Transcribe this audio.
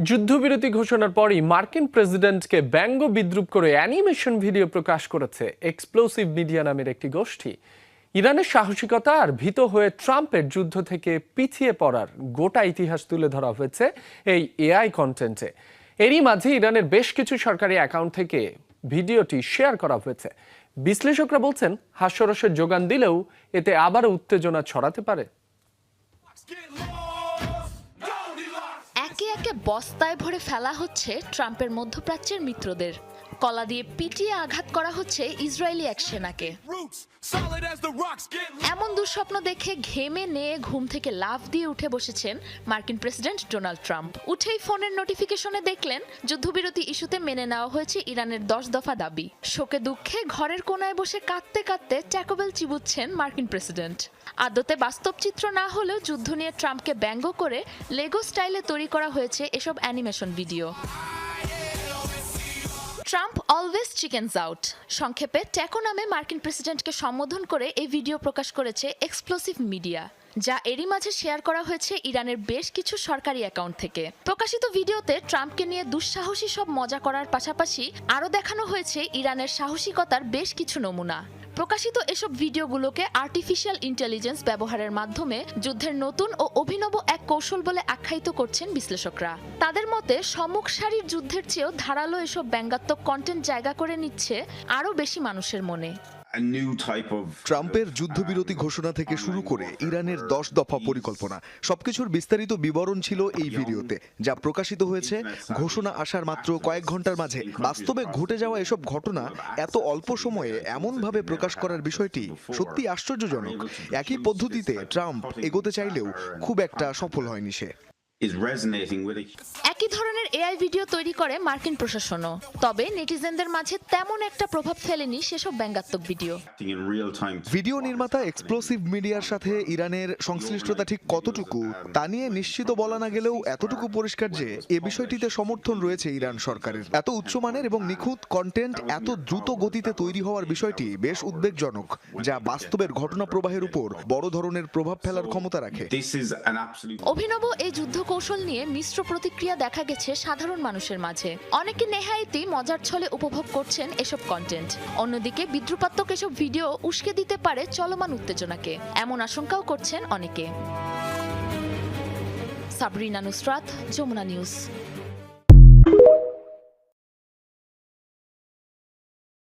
যুদ্ধবিরতি ঘোষণার পরই মার্কিন প্রেসিডেন্টকে ব্যঙ্গ বিদ্রুপ করে অ্যানিমেশন ভিডিও প্রকাশ করেছে এক্সপ্লোসিভ মিডিয়া নামের একটি গোষ্ঠী। ইরানের সাহসিকতা আর ভীত হয়ে ট্রাম্পের যুদ্ধ থেকে পিছিয়ে পড়ার গোটা ইতিহাস তুলে ধরা হয়েছে এই এআই কন্টেন্টে। এরই মাঝে ইরানের বেশ কিছু সরকারি অ্যাকাউন্ট থেকে ভিডিওটি শেয়ার করা হয়েছে। বিশ্লেষকরা বলছেন, হাস্যরসের যোগান দিলেও এতে আবারও উত্তেজনা ছড়াতে পারে। একে একে বস্তায় ভরে ফেলা হচ্ছে ট্রাম্পের মধ্যপ্রাচ্যের মিত্রদের। কলা দিয়ে পিটিয়ে আঘাত করা হচ্ছে ইসরায়েলি এক সেনাকে। এমন দুঃস্বপ্ন দেখে ঘেমে নিয়ে ঘুম থেকে লাফ দিয়ে উঠে বসেছেন মার্কিন প্রেসিডেন্ট ডোনাল্ড ট্রাম্প। উঠেই ফোনের নোটিফিকেশনে দেখলেন যুদ্ধবিরতি ইস্যুতে মেনে নেওয়া হয়েছে ইরানের 10 দফা দাবি। শোকে দুঃখে ঘরের কোনায় বসে কাঁদতে কাঁদতে ট্যাকোবেল চিবুচ্ছেন মার্কিন প্রেসিডেন্ট। আদতে বাস্তব চিত্র না হলেও যুদ্ধ নিয়ে ট্রাম্পকে ব্যঙ্গ করে লেগো স্টাইলে তৈরি করা হয়েছে এসব animation video. Trump always chickens out, সংক্ষেপে ট্যাকো নামে মার্কিন প্রেসিডেন্টকে সম্বোধন করে এই ভিডিও প্রকাশ করেছে এক্সপ্লোসিভ মিডিয়া, যা এরই মাঝে শেয়ার করা হয়েছে ইরানের বেশ কিছু সরকারি অ্যাকাউন্ট থেকে। প্রকাশিত ভিডিওতে ট্রাম্পকে নিয়ে দুঃসাহসী সব মজা করার পাশাপাশি আরও দেখানো হয়েছে ইরানের সাহসিকতার বেশ কিছু নমুনা। প্রকাশিত এসব ভিডিওগুলোকে আর্টিফিশিয়াল ইন্টেলিজেন্স ব্যবহারের মাধ্যমে যুদ্ধের নতুন ও অভিনব এক কৌশল বলে আখ্যায়িত করছেন বিশ্লেষকরা। তাদের মতে সম্মুখ সারির যুদ্ধের চেয়েও ধারালো এসব ব্যঙ্গাত্মক কন্টেন্ট জায়গা করে নিচ্ছে আরও বেশি মানুষের মনে। ট্রাম্পের যুদ্ধবিরতি ঘোষণা থেকে শুরু করে ইরানের 10 দফা পরিকল্পনা, সবকিছুর বিস্তারিত বিবরণ ছিল এই ভিডিওতে, যা প্রকাশিত হয়েছে ঘোষণা আসার মাত্র কয়েক ঘন্টার মাঝে। বাস্তবে ঘটে যাওয়া এসব ঘটনা এত অল্প সময়ে এমনভাবে প্রকাশ করার বিষয়টি সত্যি আশ্চর্যজনক। একই পদ্ধতিতে ট্রাম্প এগোতে চাইলেও খুব একটা সফল হয়নি সে। একই ধরনের এআই ভিডিও তৈরি করে মার্কিন প্রশাসনও, তবে নেটিজেনদের মাঝে তেমন একটা প্রভাব ফেলেনি সেসব ব্যঙ্গাত্মক ভিডিও। ভিডিও নির্মাতা এক্সপ্লোসিভ মিডিয়ার সাথে ইরানের সংশ্লিষ্টতা ঠিক কতটুকু তা নিয়ে নিশ্চিত বলা না গেলেও এতটুকু পরিষ্কার যে এ বিষয়টিতে সমর্থন রয়েছে ইরান সরকারের। এত উচ্চমানের এবং নিখুঁত কন্টেন্ট এত দ্রুত গতিতে তৈরি হওয়ার বিষয়টি বেশ উদ্বেগজনক, যা বাস্তবের ঘটনা প্রবাহের উপর বড় ধরনের প্রভাব ফেলার ক্ষমতা রাখে। অভিনব এই যুদ্ধ কৌশল নিয়ে মিশ্র প্রতিক্রিয়া দেখা গেছে সাধারণ মানুষের মাঝে। অনেকে নেহায়েতই মজার ছলে উপভোগ করছেন এসব কন্টেন্ট, অন্যদিকে বিদ্রুপাত্মক এসব ভিডিও উস্কে দিতে পারে চলমান উত্তেজনাকে, এমন আশঙ্কাও করছেন অনেকে। সাবরিনা নুসরাত, যমুনা নিউজ।